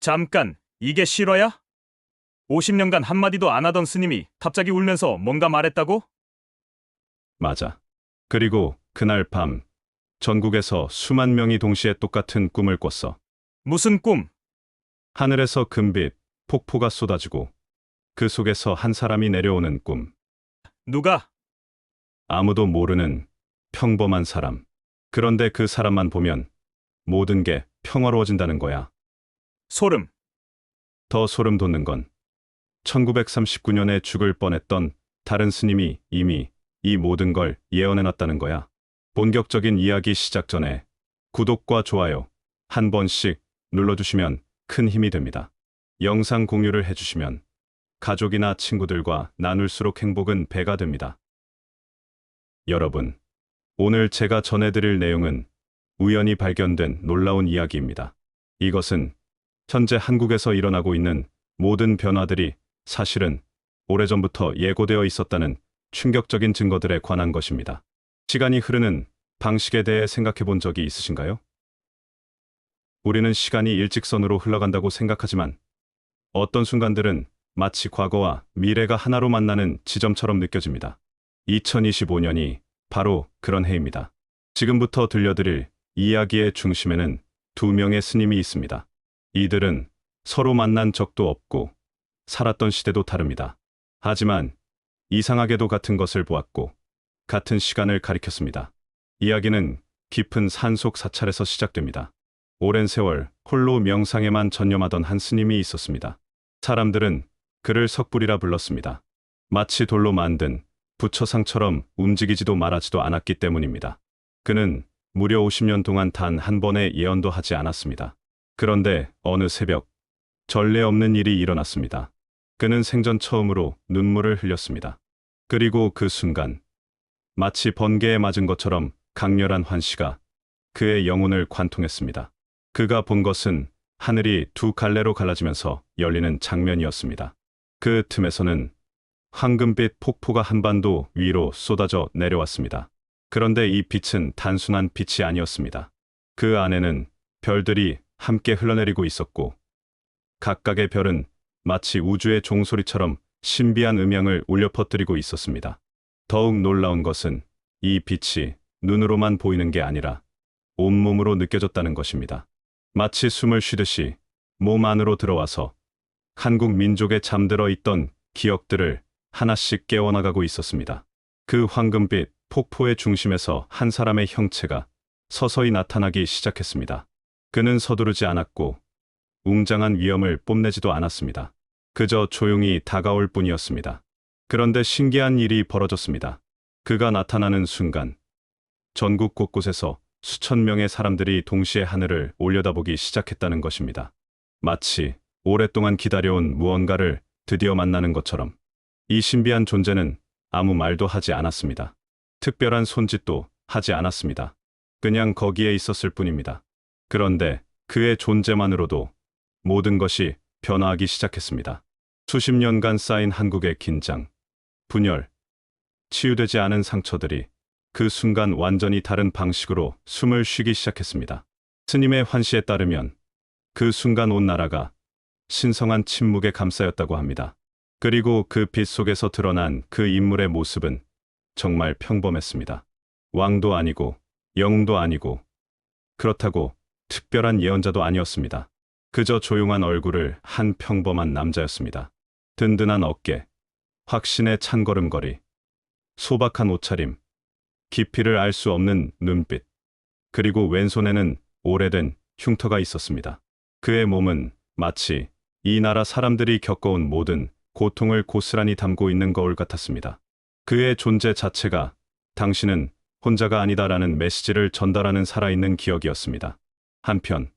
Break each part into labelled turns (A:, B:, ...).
A: 잠깐, 이게 실화야? 50년간 한마디도 안 하던 스님이 갑자기 울면서 뭔가 말했다고?
B: 맞아. 그리고 그날 밤 전국에서 수만 명이 동시에 똑같은 꿈을 꿨어.
A: 무슨 꿈?
B: 하늘에서 금빛, 폭포가 쏟아지고 그 속에서 한 사람이 내려오는 꿈.
A: 누가?
B: 아무도 모르는 평범한 사람. 그런데 그 사람만 보면 모든 게 평화로워진다는 거야.
A: 소름.
B: 더 소름 돋는 건 1939년에 죽을 뻔했던 다른 스님이 이미 이 모든 걸 예언해놨다는 거야. 본격적인 이야기 시작 전에 구독과 좋아요 한 번씩 눌러주시면 큰 힘이 됩니다. 영상 공유를 해주시면 가족이나 친구들과 나눌수록 행복은 배가 됩니다. 여러분, 오늘 제가 전해드릴 내용은 우연히 발견된 놀라운 이야기입니다. 이것은 현재 한국에서 일어나고 있는 모든 변화들이 사실은 오래전부터 예고되어 있었다는 충격적인 증거들에 관한 것입니다. 시간이 흐르는 방식에 대해 생각해 본 적이 있으신가요? 우리는 시간이 일직선으로 흘러간다고 생각하지만 어떤 순간들은 마치 과거와 미래가 하나로 만나는 지점처럼 느껴집니다. 2025년이 바로 그런 해입니다. 지금부터 들려드릴 이야기의 중심에는 두 명의 스님이 있습니다. 이들은 서로 만난 적도 없고 살았던 시대도 다릅니다. 하지만 이상하게도 같은 것을 보았고 같은 시간을 가리켰습니다. 이야기는 깊은 산속 사찰에서 시작됩니다. 오랜 세월 홀로 명상에만 전념하던 한 스님이 있었습니다. 사람들은 그를 석불이라 불렀습니다. 마치 돌로 만든 부처상처럼 움직이지도 말하지도 않았기 때문입니다. 그는 무려 50년 동안 단 한 번의 예언도 하지 않았습니다. 그런데 어느 새벽 전례 없는 일이 일어났습니다. 그는 생전 처음으로 눈물을 흘렸습니다. 그리고 그 순간 마치 번개에 맞은 것처럼 강렬한 환시가 그의 영혼을 관통했습니다. 그가 본 것은 하늘이 두 갈래로 갈라지면서 열리는 장면이었습니다. 그 틈에서는 황금빛 폭포가 한반도 위로 쏟아져 내려왔습니다. 그런데 이 빛은 단순한 빛이 아니었습니다. 그 안에는 별들이 함께 흘러내리고 있었고 각각의 별은 마치 우주의 종소리처럼 신비한 음향을 울려 퍼뜨리고 있었습니다. 더욱 놀라운 것은 이 빛이 눈으로만 보이는 게 아니라 온몸으로 느껴졌다는 것입니다. 마치 숨을 쉬듯이 몸 안으로 들어와서 한국 민족에 잠들어 있던 기억들을 하나씩 깨워나가고 있었습니다. 그 황금빛 폭포의 중심에서 한 사람의 형체가 서서히 나타나기 시작했습니다. 그는 서두르지 않았고 웅장한 위엄을 뽐내지도 않았습니다. 그저 조용히 다가올 뿐이었습니다. 그런데 신기한 일이 벌어졌습니다. 그가 나타나는 순간 전국 곳곳에서 수천 명의 사람들이 동시에 하늘을 올려다보기 시작했다는 것입니다. 마치 오랫동안 기다려온 무언가를 드디어 만나는 것처럼 이 신비한 존재는 아무 말도 하지 않았습니다. 특별한 손짓도 하지 않았습니다. 그냥 거기에 있었을 뿐입니다. 그런데 그의 존재만으로도 모든 것이 변화하기 시작했습니다. 수십 년간 쌓인 한국의 긴장, 분열, 치유되지 않은 상처들이 그 순간 완전히 다른 방식으로 숨을 쉬기 시작했습니다. 스님의 환시에 따르면 그 순간 온 나라가 신성한 침묵에 감싸였다고 합니다. 그리고 그 빛 속에서 드러난 그 인물의 모습은 정말 평범했습니다. 왕도 아니고 영웅도 아니고 그렇다고 특별한 예언자도 아니었습니다. 그저 조용한 얼굴을 한 평범한 남자였습니다. 든든한 어깨, 확신의 찬걸음걸이, 소박한 옷차림, 깊이를 알 수 없는 눈빛, 그리고 왼손에는 오래된 흉터가 있었습니다. 그의 몸은 마치 이 나라 사람들이 겪어온 모든 고통을 고스란히 담고 있는 거울 같았습니다. 그의 존재 자체가 당신은 혼자가 아니다라는 메시지를 전달하는 살아있는 기억이었습니다. 한편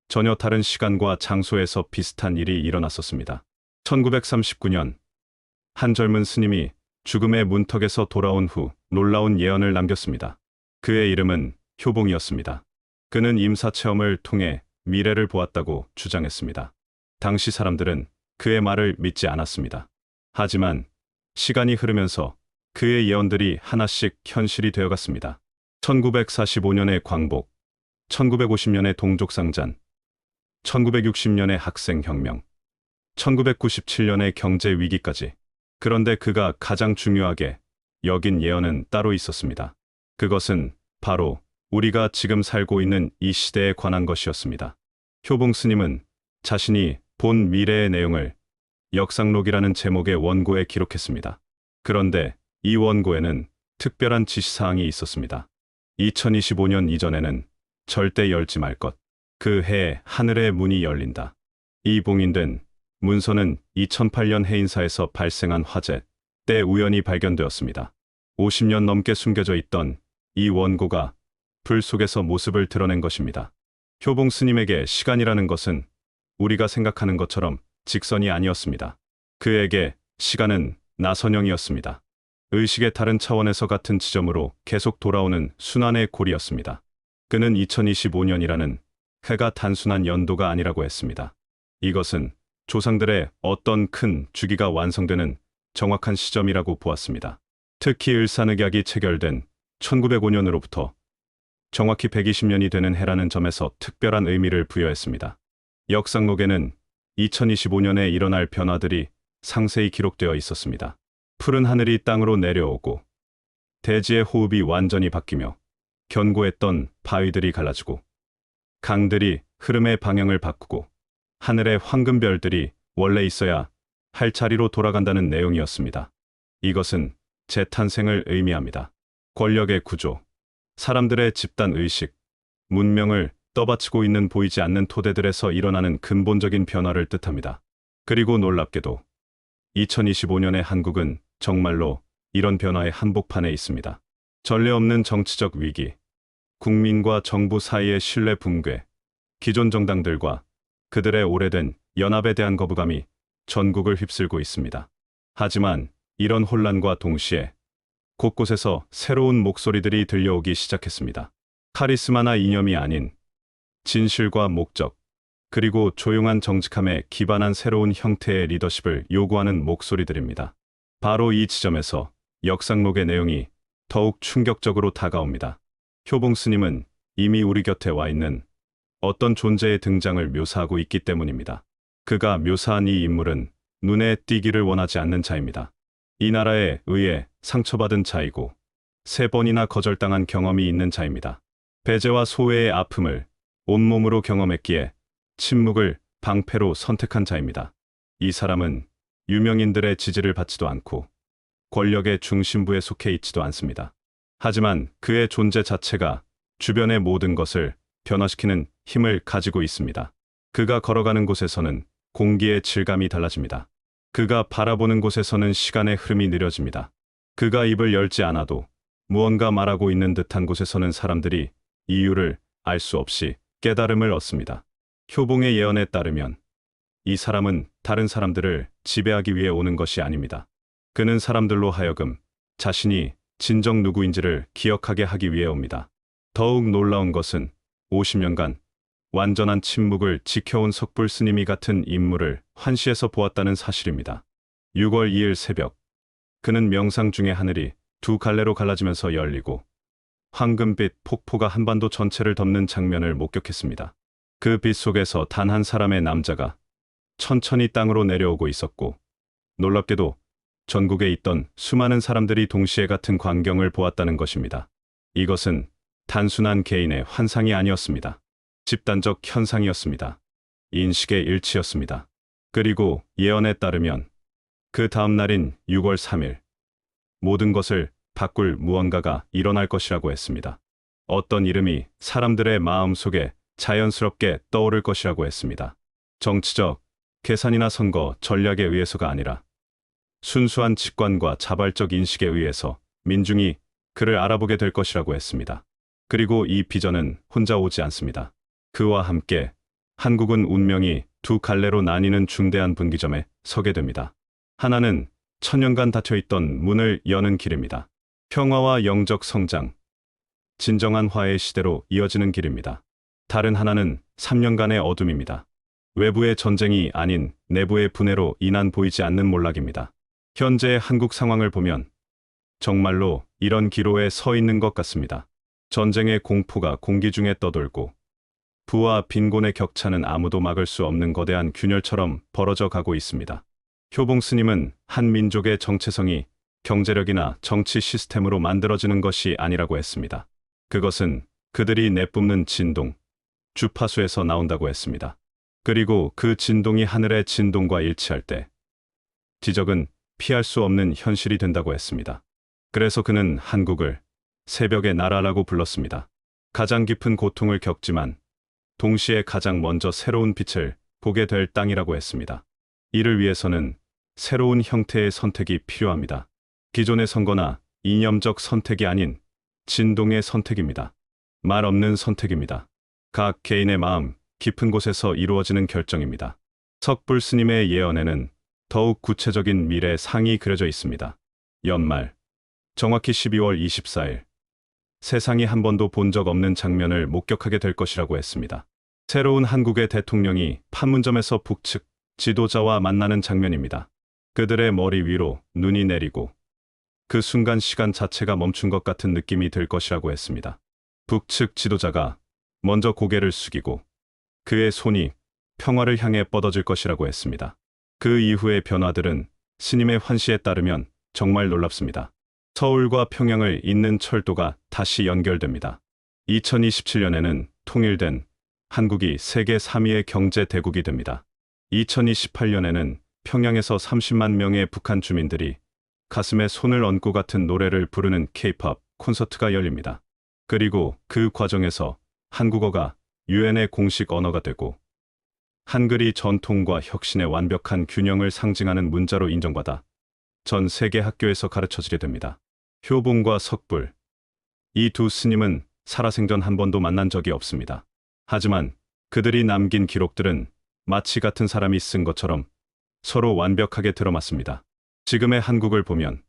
B: 전혀 다른 시간과 장소에서 비슷한 일이 일어났었습니다. 1939년 한 젊은 스님이 죽음의 문턱에서 돌아온 후 놀라운 예언을 남겼습니다. 그의 이름은 효봉이었습니다. 그는 임사체험을 통해 미래를 보았다고 주장했습니다. 당시 사람들은 그의 말을 믿지 않았습니다. 하지만 시간이 흐르면서 그의 예언들이 하나씩 현실이 되어갔습니다. 1945년의 광복, 1950년의 동족상잔, 1960년의 학생혁명, 1997년의 경제 위기까지. 그런데 그가 가장 중요하게 여긴 예언은 따로 있었습니다. 그것은 바로 우리가 지금 살고 있는 이 시대에 관한 것이었습니다. 효봉 스님은 자신이 본 미래의 내용을 역상록이라는 제목의 원고에 기록했습니다. 그런데 이 원고에는 특별한 지시사항이 있었습니다. 2025년 이전에는 절대 열지 말 것. 그 해에 하늘의 문이 열린다. 이 봉인된 문서는 2008년 해인사에서 발생한 화재 때 우연히 발견되었습니다. 50년 넘게 숨겨져 있던 이 원고가 불 속에서 모습을 드러낸 것입니다. 효봉 스님에게 시간이라는 것은 우리가 생각하는 것처럼 직선이 아니었습니다. 그에게 시간은 나선형이었습니다. 의식의 다른 차원에서 같은 지점으로 계속 돌아오는 순환의 고리였습니다. 그는 2025년이라는 해가 단순한 연도가 아니라고 했습니다. 이것은 조상들의 어떤 큰 주기가 완성되는 정확한 시점이라고 보았습니다. 특히 을사늑약이 체결된 1905년으로부터 정확히 120년이 되는 해라는 점에서 특별한 의미를 부여했습니다. 역상록에는 2025년에 일어날 변화들이 상세히 기록되어 있었습니다. 푸른 하늘이 땅으로 내려오고 대지의 호흡이 완전히 바뀌며 견고했던 바위들이 갈라지고 강들이 흐름의 방향을 바꾸고 하늘의 황금별들이 원래 있어야 할 자리로 돌아간다는 내용이었습니다. 이것은 재탄생을 의미합니다. 권력의 구조, 사람들의 집단 의식, 문명을 떠받치고 있는 보이지 않는 토대들에서 일어나는 근본적인 변화를 뜻합니다. 그리고 놀랍게도 2025년의 한국은 정말로 이런 변화의 한복판에 있습니다. 전례 없는 정치적 위기, 국민과 정부 사이의 신뢰 붕괴, 기존 정당들과 그들의 오래된 연합에 대한 거부감이 전국을 휩쓸고 있습니다. 하지만 이런 혼란과 동시에 곳곳에서 새로운 목소리들이 들려오기 시작했습니다. 카리스마나 이념이 아닌 진실과 목적, 그리고 조용한 정직함에 기반한 새로운 형태의 리더십을 요구하는 목소리들입니다. 바로 이 지점에서 역상록의 내용이 더욱 충격적으로 다가옵니다. 효봉 스님은 이미 우리 곁에 와 있는 어떤 존재의 등장을 묘사하고 있기 때문입니다. 그가 묘사한 이 인물은 눈에 띄기를 원하지 않는 자입니다. 이 나라에 의해 상처받은 자이고 3번이나 거절당한 경험이 있는 자입니다. 배제와 소외의 아픔을 온몸으로 경험했기에 침묵을 방패로 선택한 자입니다. 이 사람은 유명인들의 지지를 받지도 않고 권력의 중심부에 속해 있지도 않습니다. 하지만 그의 존재 자체가 주변의 모든 것을 변화시키는 힘을 가지고 있습니다. 그가 걸어가는 곳에서는 공기의 질감이 달라집니다. 그가 바라보는 곳에서는 시간의 흐름이 느려집니다. 그가 입을 열지 않아도 무언가 말하고 있는 듯한 곳에서는 사람들이 이유를 알 수 없이 깨달음을 얻습니다. 효봉의 예언에 따르면 이 사람은 다른 사람들을 지배하기 위해 오는 것이 아닙니다. 그는 사람들로 하여금 자신이 진정 누구인지를 기억하게 하기 위해 옵니다. 더욱 놀라운 것은 50년간 완전한 침묵을 지켜온 석불 스님이 같은 인물을 환시에서 보았다는 사실입니다. 6월 2일 새벽, 그는 명상 중에 하늘이 두 갈래로 갈라지면서 열리고 황금빛 폭포가 한반도 전체를 덮는 장면을 목격했습니다. 그 빛 속에서 단 한 사람의 남자가 천천히 땅으로 내려오고 있었고, 놀랍게도 전국에 있던 수많은 사람들이 동시에 같은 광경을 보았다는 것입니다. 이것은 단순한 개인의 환상이 아니었습니다. 집단적 현상이었습니다. 인식의 일치였습니다. 그리고 예언에 따르면 그 다음 날인 6월 3일, 모든 것을 바꿀 무언가가 일어날 것이라고 했습니다. 어떤 이름이 사람들의 마음 속에 자연스럽게 떠오를 것이라고 했습니다. 정치적, 계산이나 선거 전략에 의해서가 아니라 순수한 직관과 자발적 인식에 의해서 민중이 그를 알아보게 될 것이라고 했습니다. 그리고 이 비전은 혼자 오지 않습니다. 그와 함께 한국은 운명이 두 갈래로 나뉘는 중대한 분기점에 서게 됩니다. 하나는 천년간 닫혀있던 문을 여는 길입니다. 평화와 영적 성장, 진정한 화해의 시대로 이어지는 길입니다. 다른 하나는 3년간의 어둠입니다. 외부의 전쟁이 아닌 내부의 분해로 인한 보이지 않는 몰락입니다. 현재의 한국 상황을 보면 정말로 이런 기로에 서 있는 것 같습니다. 전쟁의 공포가 공기 중에 떠돌고 부와 빈곤의 격차는 아무도 막을 수 없는 거대한 균열처럼 벌어져 가고 있습니다. 효봉 스님은 한 민족의 정체성이 경제력이나 정치 시스템으로 만들어지는 것이 아니라고 했습니다. 그것은 그들이 내뿜는 진동, 주파수에서 나온다고 했습니다. 그리고 그 진동이 하늘의 진동과 일치할 때 지적은 피할 수 없는 현실이 된다고 했습니다. 그래서 그는 한국을 새벽의 나라라고 불렀습니다. 가장 깊은 고통을 겪지만 동시에 가장 먼저 새로운 빛을 보게 될 땅이라고 했습니다. 이를 위해서는 새로운 형태의 선택이 필요합니다. 기존의 선거나 이념적 선택이 아닌 진동의 선택입니다. 말 없는 선택입니다. 각 개인의 마음 깊은 곳에서 이루어지는 결정입니다. 석불 스님의 예언에는 더욱 구체적인 미래 상이 그려져 있습니다. 연말, 정확히 12월 24일, 세상이 한 번도 본 적 없는 장면을 목격하게 될 것이라고 했습니다. 새로운 한국의 대통령이 판문점에서 북측 지도자와 만나는 장면입니다. 그들의 머리 위로 눈이 내리고 그 순간 시간 자체가 멈춘 것 같은 느낌이 들 것이라고 했습니다. 북측 지도자가 먼저 고개를 숙이고 그의 손이 평화를 향해 뻗어질 것이라고 했습니다. 그 이후의 변화들은 스님의 환시에 따르면 정말 놀랍습니다. 서울과 평양을 잇는 철도가 다시 연결됩니다. 2027년에는 통일된 한국이 세계 3위의 경제 대국이 됩니다. 2028년에는 평양에서 30만 명의 북한 주민들이 가슴에 손을 얹고 같은 노래를 부르는 K-POP 콘서트가 열립니다. 그리고 그 과정에서 한국어가 유엔의 공식 언어가 되고 한글이 전통과 혁신의 완벽한 균형을 상징하는 문자로 인정받아 전 세계 학교에서 가르쳐지게 됩니다. 효봉과 석불, 이 두 스님은 살아생전 한 번도 만난 적이 없습니다. 하지만 그들이 남긴 기록들은 마치 같은 사람이 쓴 것처럼 서로 완벽하게 들어맞습니다. 지금의 한국을 보면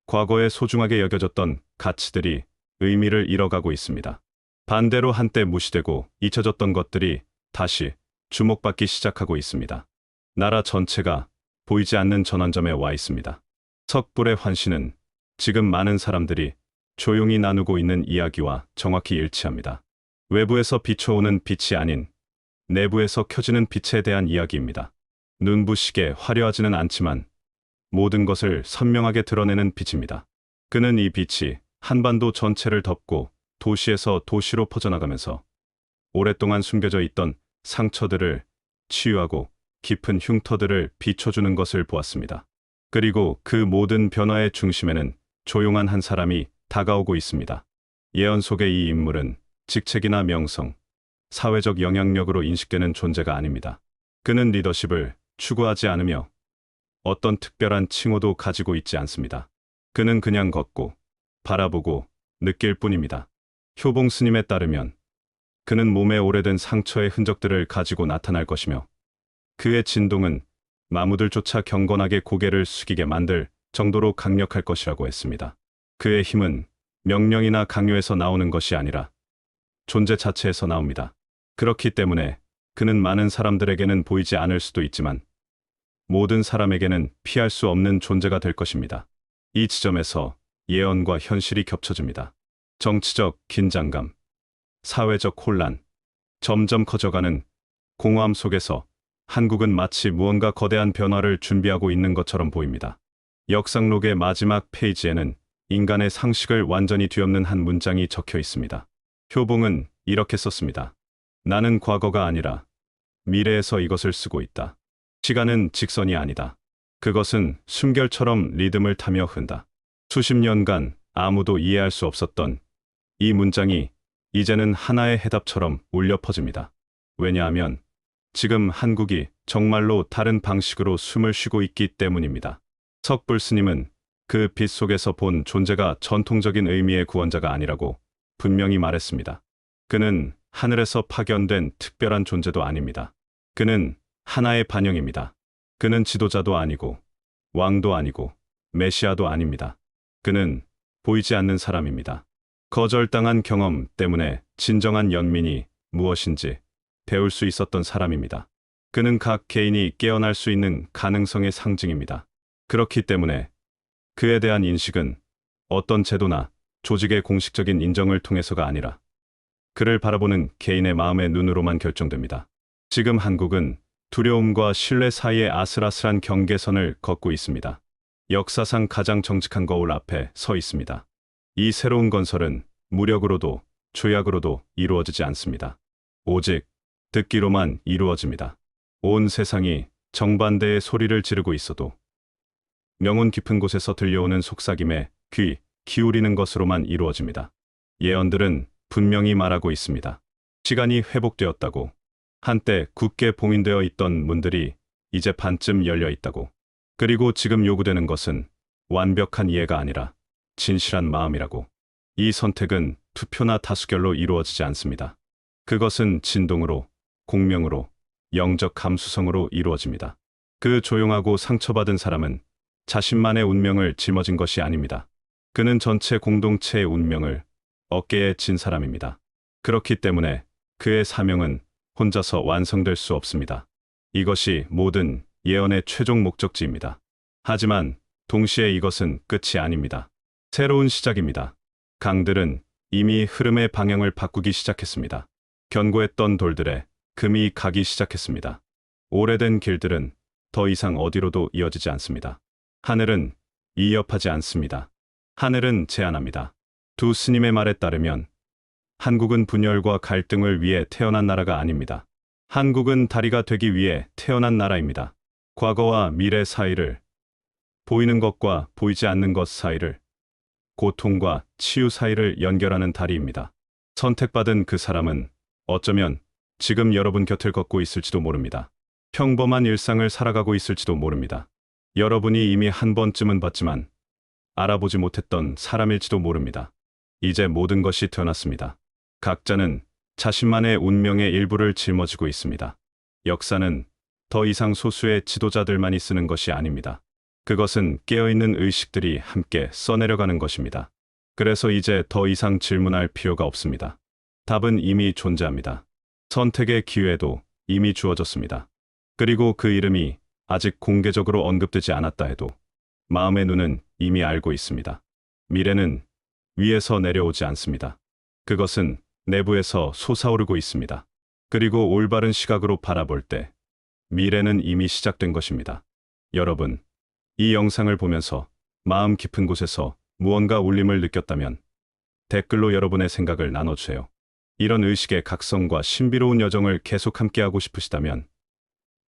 B: 과거에 소중하게 여겨졌던 가치들이 의미를 잃어가고 있습니다. 반대로 한때 무시되고 잊혀졌던 것들이 다시 주목받기 시작하고 있습니다. 나라 전체가 보이지 않는 전환점에 와 있습니다. 석불의 환시는 지금 많은 사람들이 조용히 나누고 있는 이야기와 정확히 일치합니다. 외부에서 비춰오는 빛이 아닌 내부에서 켜지는 빛에 대한 이야기입니다. 눈부시게 화려하지는 않지만 모든 것을 선명하게 드러내는 빛입니다. 그는 이 빛이 한반도 전체를 덮고 도시에서 도시로 퍼져나가면서 오랫동안 숨겨져 있던 상처들을 치유하고 깊은 흉터들을 비춰주는 것을 보았습니다. 그리고 그 모든 변화의 중심에는 조용한 한 사람이 다가오고 있습니다. 예언 속의 이 인물은 직책이나 명성, 사회적 영향력으로 인식되는 존재가 아닙니다. 그는 리더십을 추구하지 않으며 어떤 특별한 칭호도 가지고 있지 않습니다. 그는 그냥 걷고 바라보고 느낄 뿐입니다. 효봉 스님에 따르면 그는 몸에 오래된 상처의 흔적들을 가지고 나타날 것이며 그의 진동은 마무들조차 경건하게 고개를 숙이게 만들 정도로 강력할 것이라고 했습니다. 그의 힘은 명령이나 강요에서 나오는 것이 아니라 존재 자체에서 나옵니다. 그렇기 때문에 그는 많은 사람들에게는 보이지 않을 수도 있지만 모든 사람에게는 피할 수 없는 존재가 될 것입니다. 이 지점에서 예언과 현실이 겹쳐집니다. 정치적 긴장감, 사회적 혼란, 점점 커져가는 공허함 속에서 한국은 마치 무언가 거대한 변화를 준비하고 있는 것처럼 보입니다. 역상록의 마지막 페이지에는 인간의 상식을 완전히 뒤엎는 한 문장이 적혀 있습니다. 효봉은 이렇게 썼습니다. 나는 과거가 아니라 미래에서 이것을 쓰고 있다. 시간은 직선이 아니다. 그것은 숨결처럼 리듬을 타며 흔다. 수십 년간 아무도 이해할 수 없었던 이 문장이 이제는 하나의 해답처럼 울려 퍼집니다. 왜냐하면 지금 한국이 정말로 다른 방식으로 숨을 쉬고 있기 때문입니다. 석불 스님은 그 빛 속에서 본 존재가 전통적인 의미의 구원자가 아니라고 분명히 말했습니다. 그는 하늘에서 파견된 특별한 존재도 아닙니다. 그는 하나의 반영입니다. 그는 지도자도 아니고 왕도 아니고 메시아도 아닙니다. 그는 보이지 않는 사람입니다. 거절당한 경험 때문에 진정한 연민이 무엇인지 배울 수 있었던 사람입니다. 그는 각 개인이 깨어날 수 있는 가능성의 상징입니다. 그렇기 때문에 그에 대한 인식은 어떤 제도나 조직의 공식적인 인정을 통해서가 아니라 그를 바라보는 개인의 마음의 눈으로만 결정됩니다. 지금 한국은 두려움과 신뢰 사이의 아슬아슬한 경계선을 걷고 있습니다. 역사상 가장 정직한 거울 앞에 서 있습니다. 이 새로운 건설은 무력으로도 조약으로도 이루어지지 않습니다. 오직 듣기로만 이루어집니다. 온 세상이 정반대의 소리를 지르고 있어도 명운 깊은 곳에서 들려오는 속삭임에 귀 기울이는 것으로만 이루어집니다. 예언들은 분명히 말하고 있습니다. 시간이 회복되었다고. 한때 굳게 봉인되어 있던 문들이 이제 반쯤 열려 있다고. 그리고 지금 요구되는 것은 완벽한 이해가 아니라 진실한 마음이라고. 이 선택은 투표나 다수결로 이루어지지 않습니다. 그것은 진동으로, 공명으로, 영적 감수성으로 이루어집니다. 그 조용하고 상처받은 사람은 자신만의 운명을 짊어진 것이 아닙니다. 그는 전체 공동체의 운명을 어깨에 진 사람입니다. 그렇기 때문에 그의 사명은 혼자서 완성될 수 없습니다. 이것이 모든 예언의 최종 목적지입니다. 하지만 동시에 이것은 끝이 아닙니다. 새로운 시작입니다. 강들은 이미 흐름의 방향을 바꾸기 시작했습니다. 견고했던 돌들에 금이 가기 시작했습니다. 오래된 길들은 더 이상 어디로도 이어지지 않습니다. 하늘은 이협하지 않습니다. 하늘은 제안합니다. 두 스님의 말에 따르면 한국은 분열과 갈등을 위해 태어난 나라가 아닙니다. 한국은 다리가 되기 위해 태어난 나라입니다. 과거와 미래 사이를, 보이는 것과 보이지 않는 것 사이를, 고통과 치유 사이를 연결하는 다리입니다. 선택받은 그 사람은 어쩌면 지금 여러분 곁을 걷고 있을지도 모릅니다. 평범한 일상을 살아가고 있을지도 모릅니다. 여러분이 이미 한 번쯤은 봤지만 알아보지 못했던 사람일지도 모릅니다. 이제 모든 것이 드러났습니다. 각자는 자신만의 운명의 일부를 짊어지고 있습니다. 역사는 더 이상 소수의 지도자들만이 쓰는 것이 아닙니다. 그것은 깨어있는 의식들이 함께 써내려가는 것입니다. 그래서 이제 더 이상 질문할 필요가 없습니다. 답은 이미 존재합니다. 선택의 기회도 이미 주어졌습니다. 그리고 그 이름이 아직 공개적으로 언급되지 않았다 해도 마음의 눈은 이미 알고 있습니다. 미래는 위에서 내려오지 않습니다. 그것은 내부에서 솟아오르고 있습니다. 그리고 올바른 시각으로 바라볼 때 미래는 이미 시작된 것입니다. 여러분, 이 영상을 보면서 마음 깊은 곳에서 무언가 울림을 느꼈다면 댓글로 여러분의 생각을 나눠주세요. 이런 의식의 각성과 신비로운 여정을 계속 함께하고 싶으시다면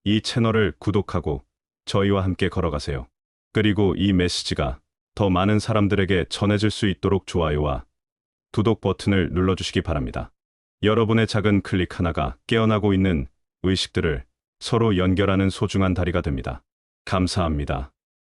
B: 이 채널을 구독하고 저희와 함께 걸어가세요. 그리고 이 메시지가 더 많은 사람들에게 전해질 수 있도록 좋아요와 구독 버튼을 눌러주시기 바랍니다. 여러분의 작은 클릭 하나가 깨어나고 있는 의식들을 서로 연결하는 소중한 다리가 됩니다. 감사합니다.